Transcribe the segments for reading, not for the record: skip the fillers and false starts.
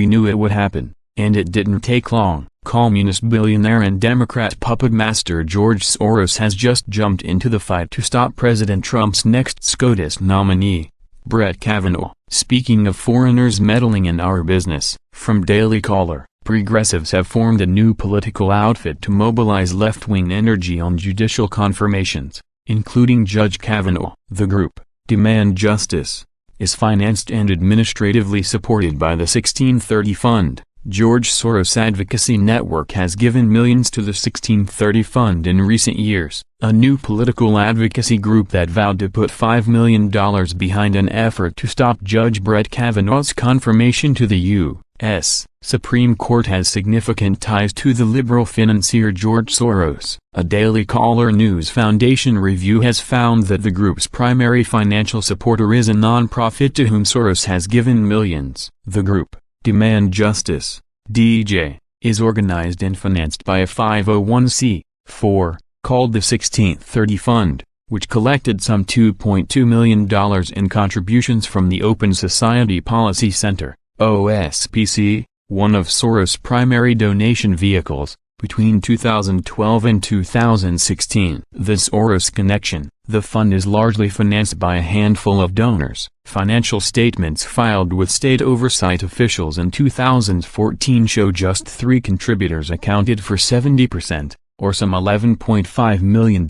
We knew it would happen, and it didn't take long. Communist billionaire and Democrat puppet master George Soros has just jumped into the fight to stop President Trump's next SCOTUS nominee, Brett Kavanaugh. Speaking of foreigners meddling in our business, from Daily Caller, progressives have formed a new political outfit to mobilize left-wing energy on judicial confirmations, including Judge Kavanaugh. The group, Demand Justice, is financed and administratively supported by the 1630 Fund. George Soros Advocacy Network has given millions to the 1630 Fund in recent years, a new political advocacy group that vowed to put $5 million behind an effort to stop Judge Brett Kavanaugh's confirmation to the U.S. Supreme Court. Has significant ties to the liberal financier George Soros. A Daily Caller News Foundation review has found that the group's primary financial supporter is a non-profit to whom Soros has given millions. The group, Demand Justice, DJ, is organized and financed by a 501c4, called the 1630 Fund, which collected some $2.2 million in contributions from the Open Society Policy Center, OSPC, one of Soros' primary donation vehicles, between 2012 and 2016. The Soros Connection. The fund is largely financed by a handful of donors. Financial statements filed with state oversight officials in 2014 show just 3 contributors accounted for 70%, or some $11.5 million,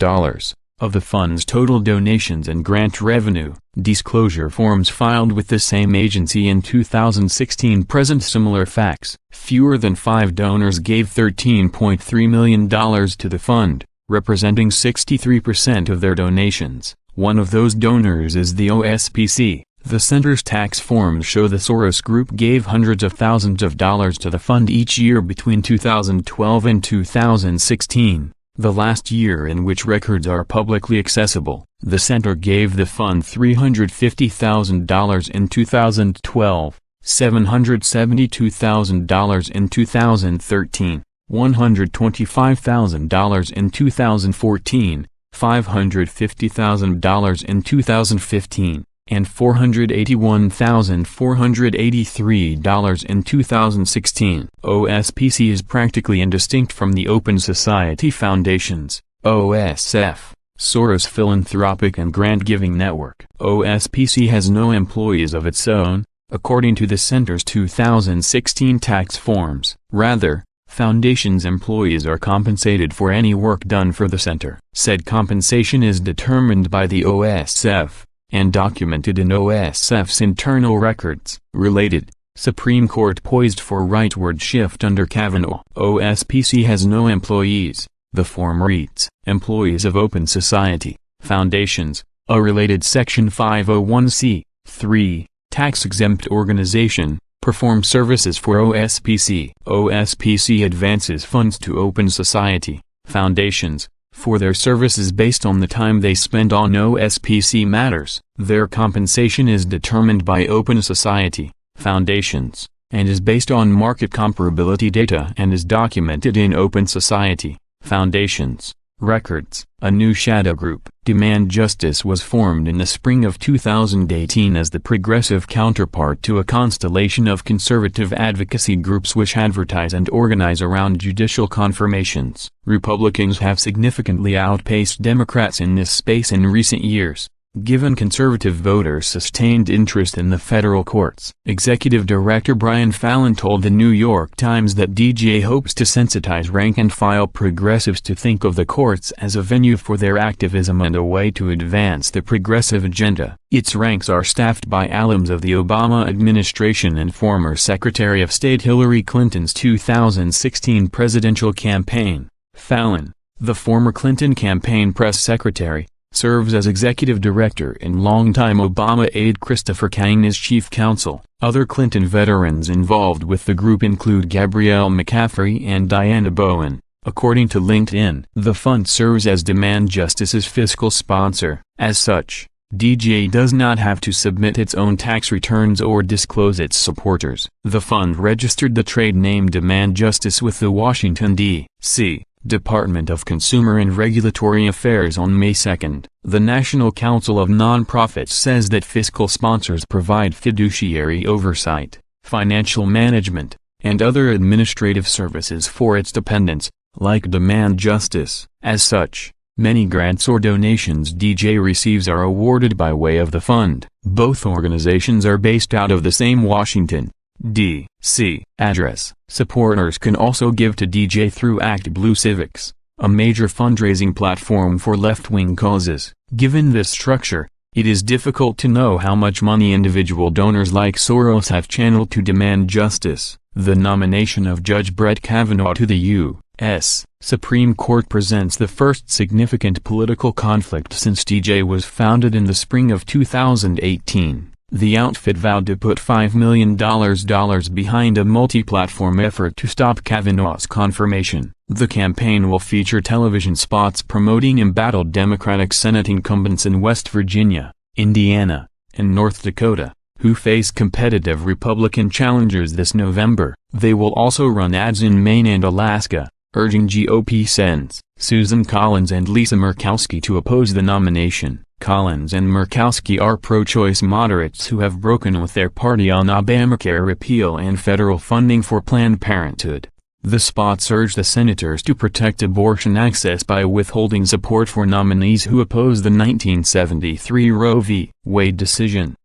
of the fund's total donations and grant revenue. Disclosure forms filed with the same agency in 2016 present similar facts. Fewer than 5 donors gave $13.3 million to the fund, representing 63% of their donations. One of those donors is the OSPC. The center's tax forms show the Soros Group gave hundreds of thousands of dollars to the fund each year between 2012 and 2016, the last year in which records are publicly accessible. The center gave the fund $350,000 in 2012, $772,000 in 2013, $125,000 in 2014, $550,000 in 2015, and $481,483 in 2016. OSPC is practically indistinct from the Open Society Foundation's, OSF, Soros Philanthropic and Grant-Giving Network. OSPC has no employees of its own, according to the center's 2016 tax forms. Rather, Foundation's employees are compensated for any work done for the center. Said compensation is determined by the OSF, and documented in OSF's internal records. Related, Supreme Court poised for rightward shift under Kavanaugh. OSPC has no employees, the form reads. Employees of Open Society, Foundations, a related Section 501c3, tax-exempt organization, perform services for OSPC. OSPC advances funds to Open Society, Foundations, for their services based on the time they spend on OSPC matters. Their compensation is determined by Open Society, Foundations, and is based on market comparability data and is documented in Open Society, Foundations records. A new shadow group, Demand Justice, was formed in the spring of 2018 as the progressive counterpart to a constellation of conservative advocacy groups which advertise and organize around judicial confirmations. Republicans have significantly outpaced Democrats in this space in recent years, given conservative voters' sustained interest in the federal courts. Executive Director Brian Fallon told the New York Times that DJ hopes to sensitize rank-and-file progressives to think of the courts as a venue for their activism and a way to advance the progressive agenda. Its ranks are staffed by alums of the Obama administration and former Secretary of State Hillary Clinton's 2016 presidential campaign. Fallon, the former Clinton campaign press secretary, serves as executive director and longtime Obama aide Christopher Kane is chief counsel. Other Clinton veterans involved with the group include Gabrielle McCaffrey and Diana Bowen, according to LinkedIn. The fund serves as Demand Justice's fiscal sponsor. As such, DJ does not have to submit its own tax returns or disclose its supporters. The fund registered the trade name Demand Justice with the Washington, D.C. Department of Consumer and Regulatory Affairs on May 2. The National Council of Nonprofits says that fiscal sponsors provide fiduciary oversight, financial management, and other administrative services for its dependents, like Demand Justice. As such, many grants or donations DJ receives are awarded by way of the fund. Both organizations are based out of the same Washington, D.C. address. Supporters can also give to DJ through Act Blue Civics, a major fundraising platform for left-wing causes. Given this structure, it is difficult to know how much money individual donors like Soros have channeled to Demand Justice. The nomination of Judge Brett Kavanaugh to the U.S. Supreme Court presents the first significant political conflict since DJ was founded in the spring of 2018. The outfit vowed to put $5 million behind a multi-platform effort to stop Kavanaugh's confirmation. The campaign will feature television spots promoting embattled Democratic Senate incumbents in West Virginia, Indiana, and North Dakota, who face competitive Republican challengers this November. They will also run ads in Maine and Alaska, urging GOP Sens. Susan Collins and Lisa Murkowski to oppose the nomination. Collins and Murkowski are pro-choice moderates who have broken with their party on Obamacare repeal and federal funding for Planned Parenthood. The spots urge the senators to protect abortion access by withholding support for nominees who oppose the 1973 Roe v. Wade decision.